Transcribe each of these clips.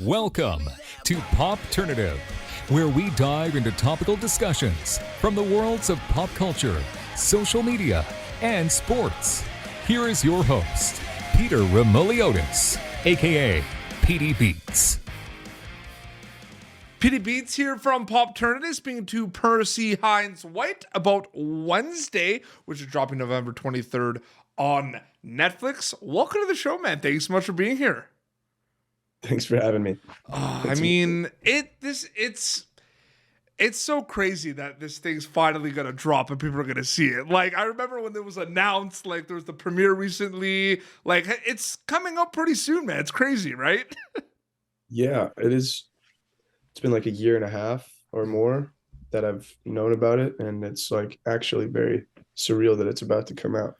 Welcome to Popternative, where we dive into topical discussions from the worlds of pop culture, social media, and sports. Here is your host, Peter Remoliotis, aka PD Beats. PD Beats here from Popternative, speaking to Percy Hynes White about Wednesday, which is dropping November 23rd on Netflix. Welcome to the show, man. Thanks so much for being here. Thanks for having me. It's so crazy that this thing's finally gonna drop and people are gonna see it. Like, I remember when it was announced, like there was the premiere recently. Like, it's coming up pretty soon, man. It's crazy, right? Yeah, it is. It's been like a year and a half or more that I've known about it, and it's like actually very surreal that it's about to come out.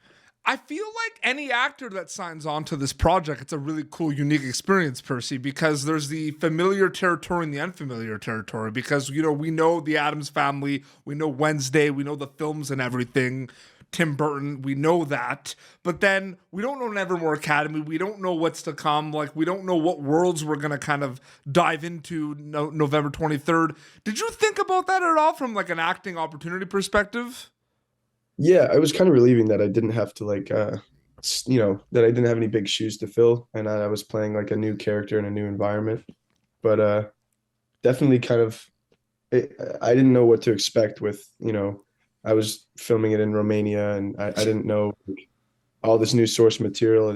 I feel like any actor that signs on to this project, it's a really cool, unique experience, Percy, because there's the familiar territory and the unfamiliar territory. Because, you know, we know the Addams Family, we know Wednesday, we know the films and everything, Tim Burton, we know that. But then we don't know Nevermore Academy. We don't know what's to come. Like, we don't know what worlds we're going to kind of dive into November 23rd. Did you think about that at all from like an acting opportunity perspective? Yeah, it was kind of relieving that I didn't have to that I didn't have any big shoes to fill, and I was playing like a new character in a new environment. But definitely I didn't know what to expect with, I was filming it in Romania, and I didn't know all this new source material,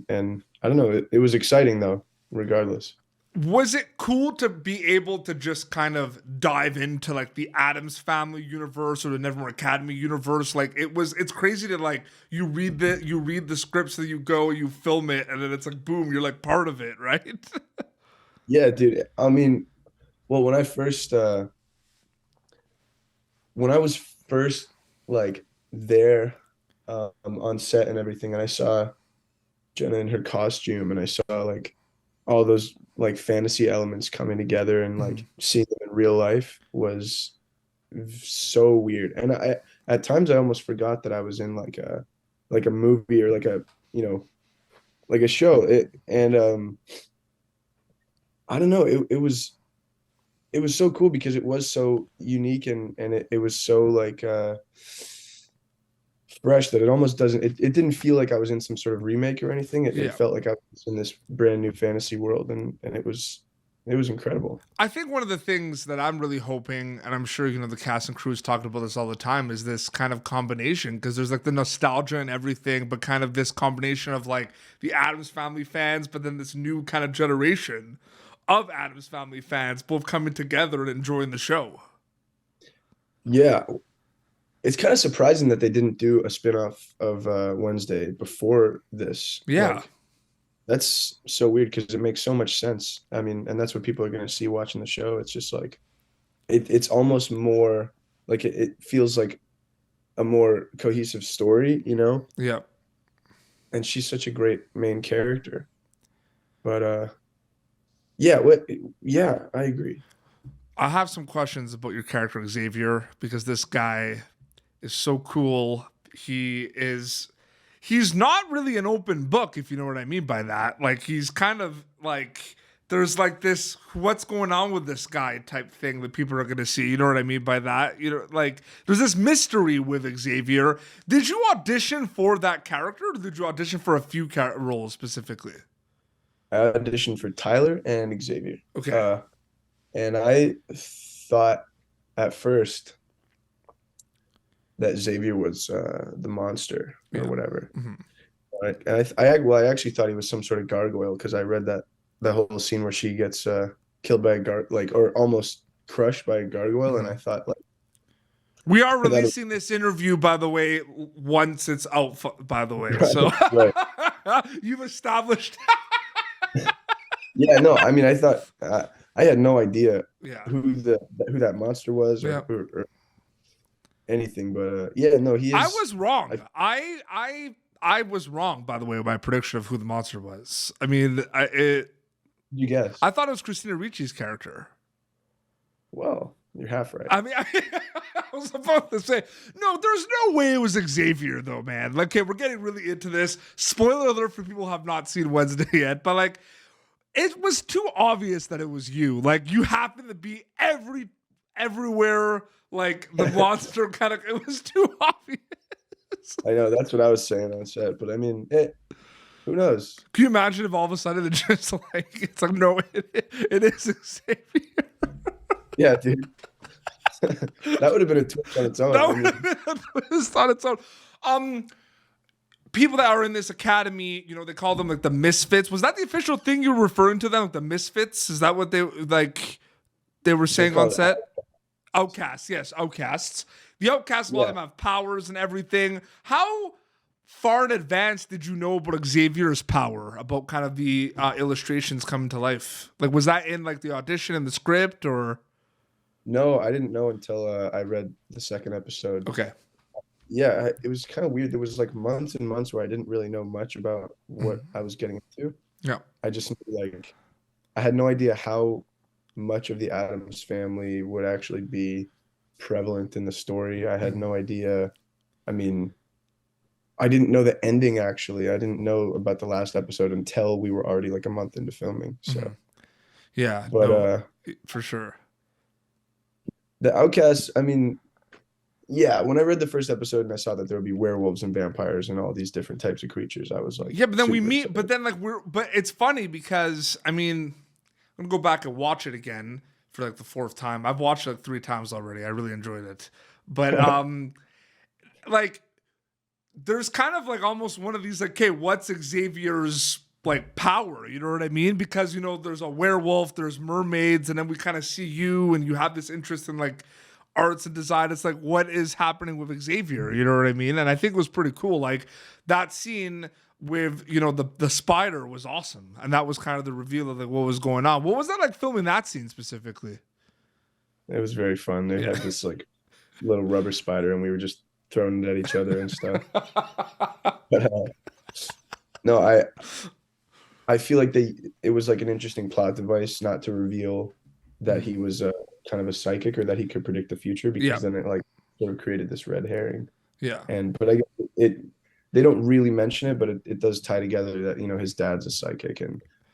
and I don't know, it was exciting though, regardless. Was it cool to be able to just kind of dive into like the Addams Family universe or the Nevermore Academy universe? Like it's crazy to like you read the scripts that you film it, and then it's like boom, you're like part of it, right? Yeah, dude. I mean, well, when I was first like there on set and everything, and I saw Jenna in her costume, and I saw like all those like fantasy elements coming together, and like seeing them in real life was so weird. And at times I almost forgot that I was in like a movie or like a show. I don't know, it was so cool because it was so unique, and it was so like fresh that it almost it didn't feel like I was in some sort of remake or anything. It felt like I was in this brand new fantasy world, and it was incredible. I think one of the things that I'm really hoping, and I'm sure the cast and crew is talking about this all the time, is this kind of combination, because there's like the nostalgia and everything, but kind of this combination of like the Addams Family fans, but then this new kind of generation of Addams Family fans both coming together and enjoying the show. Yeah. It's kind of surprising that they didn't do a spinoff of Wednesday before this. Yeah. Like, that's so weird because it makes so much sense. I mean, and that's what people are going to see watching the show. It's just like, it's almost more like it feels like a more cohesive story, Yeah. And she's such a great main character. But I agree. I have some questions about your character, Xavier, because this guy is so cool. He's not really an open book, if you know what I mean by that. Like, he's kind of like, there's like this what's going on with this guy type thing that people are going to see. You know what I mean by that? Like, there's this mystery with Xavier. Did you audition for that character, or did you audition for a few roles specifically? I auditioned for Tyler and Xavier. Okay. And I thought at first that Xavier was the monster or whatever. Mm-hmm. I actually thought he was some sort of gargoyle, because I read that the whole scene where she gets killed by a or almost crushed by a gargoyle, and I thought like. We are releasing this interview, by the way, once it's out. By the way, right, so right. You've established. Yeah, no, I mean, I thought I had no idea who that monster was or anything, but he is. I was wrong. I was wrong, by the way, with my prediction of who the monster was. I mean, you guess? I thought it was Christina Ricci's character. Well, you're half right. I mean, I was about to say, no, there's no way it was Xavier, though, man. Like, okay, we're getting really into this. Spoiler alert for people who have not seen Wednesday yet, but like, It was too obvious that it was you. Like, you happen to be everywhere. Like, the monster kind of. It was too obvious. I know that's what I was saying on set, but I mean, who knows? Can you imagine if all of a sudden it's just like it's like no, it is Xavier. Yeah, dude. That would have been a twist on its own. That would have been a twist on its own. People that are in this academy, you know, they call them like the misfits. Was that the official thing you were referring to them, like the misfits? Is that what they were saying on set? Outcasts, yes, outcasts. The outcasts, a lot of them have powers and everything. How far in advance did you know about Xavier's power, about kind of the illustrations coming to life? Like, was that in like the audition and the script, or? No, I didn't know until I read the second episode. Okay. Yeah, it was kind of weird. There was like months and months where I didn't really know much about what I was getting into. Yeah. I just knew, like, I had no idea how much of the Addams family would actually be prevalent in the story. I had no idea. I mean, I didn't know the ending, actually. I didn't know about the last episode until we were already like a month into filming. So, yeah, but no, for sure. The Outcasts, I mean, yeah, when I read the first episode and I saw that there would be werewolves and vampires and all these different types of creatures, I was like, yeah, but then we super meet, excited. but then like but it's funny because I mean, I'm gonna go back and watch it again for like the fourth time. I've watched it like 3 times already. I really enjoyed it, but like there's kind of like almost one of these like, okay, what's Xavier's like power? You know what I mean? Because you know, there's a werewolf, there's mermaids, and then we kind of see you, and you have this interest in like arts and design. It's like, what is happening with Xavier? You know what I mean? And I think it was pretty cool. Like that scene with, you know, the spider was awesome. And that was kind of the reveal of like what was going on. What was that like filming that scene specifically? It was very fun. They had this like little rubber spider and we were just throwing it at each other and stuff. But no, I feel like it was like an interesting plot device not to reveal that he was kind of a psychic or that he could predict the future, because then it like sort of created this red herring. Yeah. But I guess they don't really mention it, but it does tie together that, you know, his dad's a psychic.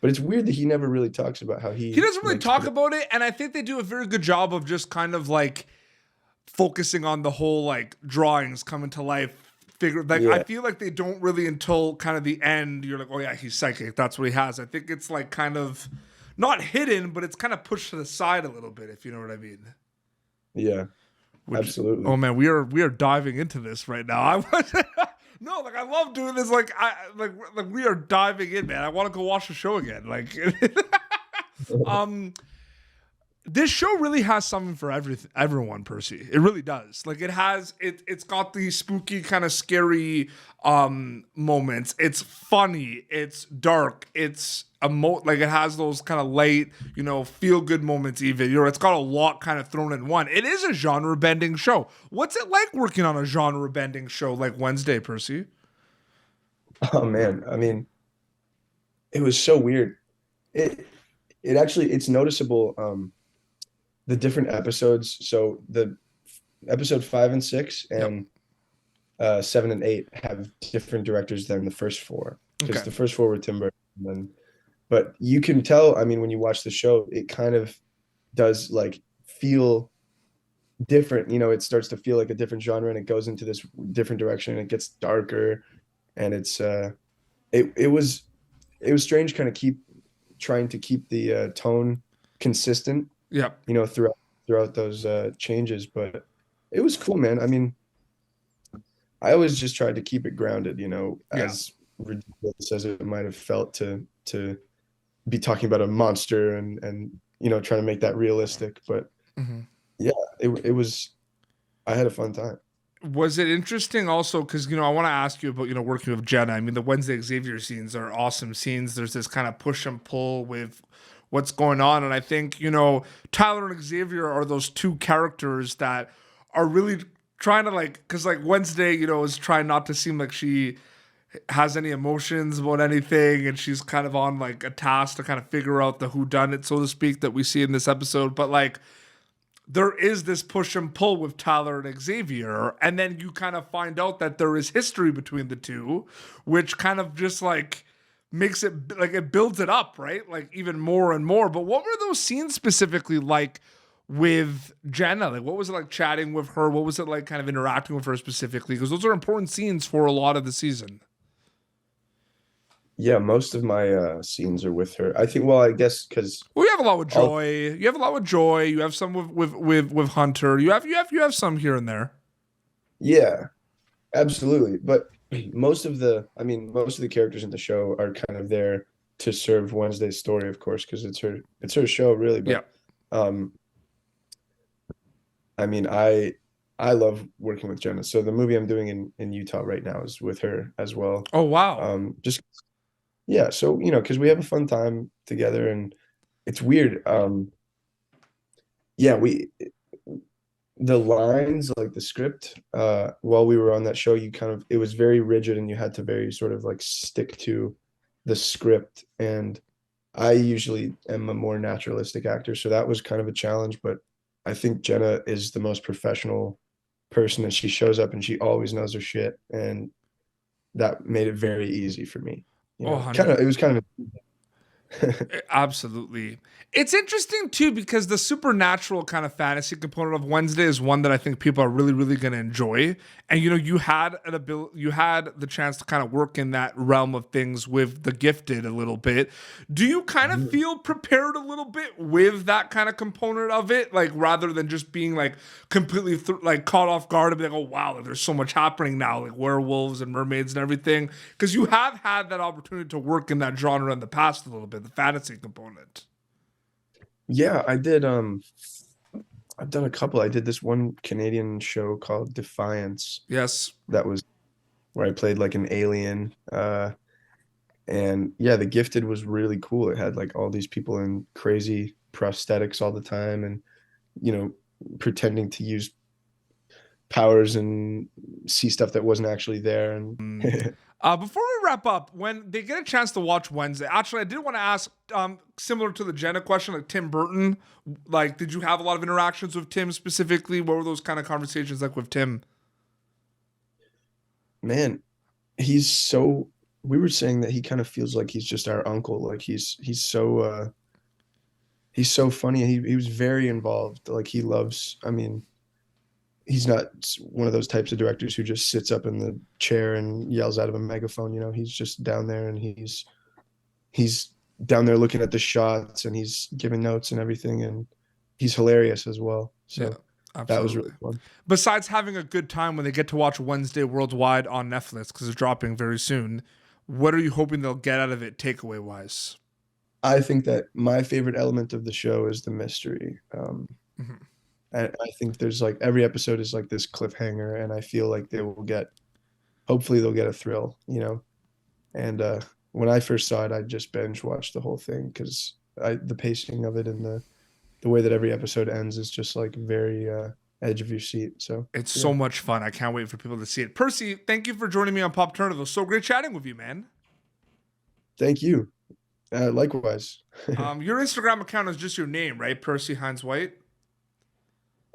But it's weird that he never really talks about how he doesn't really talk about it. And I think they do a very good job of just kind of like focusing on the whole like drawings coming to life. I feel like they don't really until kind of the end. You're like, oh yeah, he's psychic. That's what he has. I think it's like kind of not hidden, but it's kind of pushed to the side a little bit, if you know what I mean. Yeah, absolutely. Oh man, we are diving into this right now. I wasn't. No, like I love doing this. Like we are diving in, man. I want to go watch the show again. Like, this show really has something for everyone, Percy. It really does. Like it's got these spooky kind of scary moments. It's funny. It's dark. It's like it has those kind of light, you know, feel good moments. Even, you know, it's got a lot kind of thrown in one. It is a genre bending show. What's it like working on a genre bending show like Wednesday, Percy? Oh man, I mean, it was so weird. It actually, it's noticeable. The different episodes. So the episode 5 and 6 and 7 and 8 have different directors than the first 4, because the first 4 were Tim Burton. But you can tell, I mean, when you watch the show, it kind of does like feel different. You know, it starts to feel like a different genre and it goes into this different direction and it gets darker. And it's it was strange kind of trying to keep the tone consistent. Yeah. You know, throughout those changes, but it was cool, man. I mean, I always just tried to keep it grounded, you know, as ridiculous as it might have felt to be talking about a monster and you know, trying to make that realistic. But yeah, it was. I had a fun time. Was it interesting also because, you know, I want to ask you about, you know, working with Jenna. I mean, the Wednesday Xavier scenes are awesome scenes. There's this kind of push and pull with what's going on. And I think, you know, Tyler and Xavier are those 2 characters that are really trying to like, because like Wednesday, you know, is trying not to seem like she has any emotions about anything. And she's kind of on like a task to kind of figure out the whodunit, so to speak, that we see in this episode. But like, there is this push and pull with Tyler and Xavier. And then you kind of find out that there is history between the 2, which kind of just like makes it like it builds it up, right? Like even more and more. But what were those scenes specifically like with Jenna? Like what was it like chatting with her? What was it like kind of interacting with her specifically? Because those are important scenes for a lot of the season. Yeah, most of my scenes are with her. I think, well, I guess because Well, you have a lot with Joy. You have a lot with Joy. You have some with Hunter. You have some here and there. yeah, absolutely. But most of the characters in the show are kind of there to serve Wednesday's story, of course, because it's her show, really. But um, I mean, I love working with Jenna. So the movie I'm doing in Utah right now is with her as well. Oh wow. Just yeah, so because we have a fun time together, and it's weird. Yeah, the lines, like the script, while we were on that show, it was very rigid, and you had to very sort of like stick to the script. And I usually am a more naturalistic actor, so that was kind of a challenge. But I think Jenna is the most professional person, and she shows up and she always knows her shit, and that made it very easy for me. Oh, It was kind of absolutely. It's interesting too because the supernatural kind of fantasy component of Wednesday is one that I think people are really, really going to enjoy. And you had the chance to kind of work in that realm of things with The Gifted a little bit. Do you kind of feel prepared a little bit with that kind of component of it, like rather than just being like completely like caught off guard and be like, oh wow, like, there's so much happening now, like werewolves and mermaids and everything? Because you have had that opportunity to work in that genre in the past a little bit, the fantasy component. Yeah, I did. I've done a couple. I did this one Canadian show called Defiance. Yes. That was where I played like an alien. And yeah, The Gifted was really cool. It had like all these people in crazy prosthetics all the time, and pretending to use powers and see stuff that wasn't actually there. And before we wrap up, when they get a chance to watch Wednesday, actually, I did want to ask, similar to the Jenna question, like Tim Burton, like, did you have a lot of interactions with Tim specifically? What were those kind of conversations like with Tim? Man, we were saying that he kind of feels like he's just our uncle. Like he's so funny. He was very involved. Like he's not one of those types of directors who just sits up in the chair and yells out of a megaphone. He's just down there, and he's down there looking at the shots, and he's giving notes and everything, and he's hilarious as well. So that was really fun. Besides having a good time when they get to watch Wednesday worldwide on Netflix, because it's dropping very soon, what are you hoping they'll get out of it takeaway wise? I think that my favorite element of the show is the mystery. I think there's like every episode is like this cliffhanger, and I feel like hopefully they'll get a thrill, And when I first saw it, I just binge watched the whole thing because the pacing of it and the way that every episode ends is just like very edge of your seat. So it's so much fun. I can't wait for people to see it. Percy, thank you for joining me on Popternative. It was so great chatting with you, man. Thank you. Likewise. Your Instagram account is just your name, right? Percy Hynes White.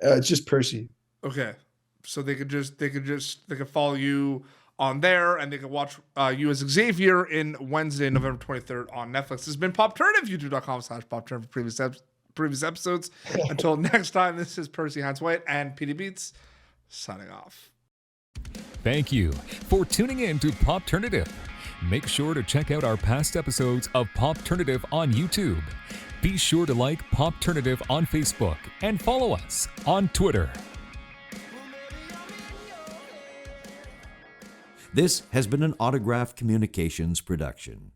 It's just Percy. Okay, so they could follow you on there, and they could watch you as Xavier in Wednesday, November 23rd on Netflix. This has been Popternative, youtube.com/Popternative for previous episodes. Until next time, this is Percy Hynes White and PD Beats signing off. Thank you for tuning in to Popternative. Make sure to check out our past episodes of Popternative on YouTube. Be sure to like Popternative on Facebook and follow us on Twitter. This has been an Autograph Communications production.